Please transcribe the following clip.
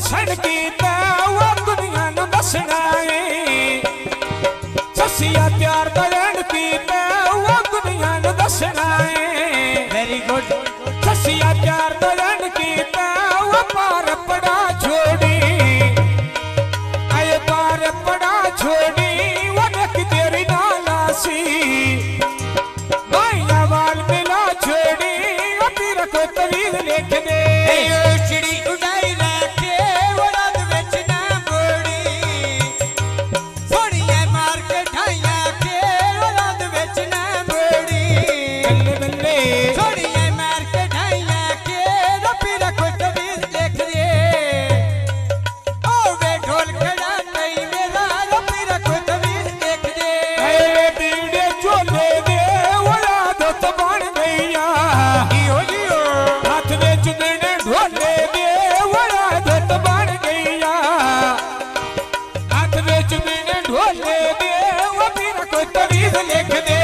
दसन की वो दुनिया नु दसना है ससिया प्यार दलन की वो दुनिया नु दसना है वेरी गुड ससिया प्यार दलन की वो पार पड़ा छोड़ी आए पार पड़ा छोड़ी वो देख तेरी नालासी भाई वाल मिला छोड़ी वो तेरा को तवील लिख दे चिड़ी उड़ाई लाके वराद विच ना मोड़ी सोड़िया मार के ढाइया के वराद विच ना मोड़ी बल्ले बल्ले सोड़िया मार के ढाइया के रबी रखो तवीज देख रे ओ वे ढोल खड़ा नहीं मेरा रबी रखो तवीज देख रे ए बीड़े चोले दे वड़ा दत बन गईया जियो जियो हाथ विच देने ढोले दे वड़ा दत बन गईया हाथ विच देने ढोले दे वो मेरा को तवीज लिख दे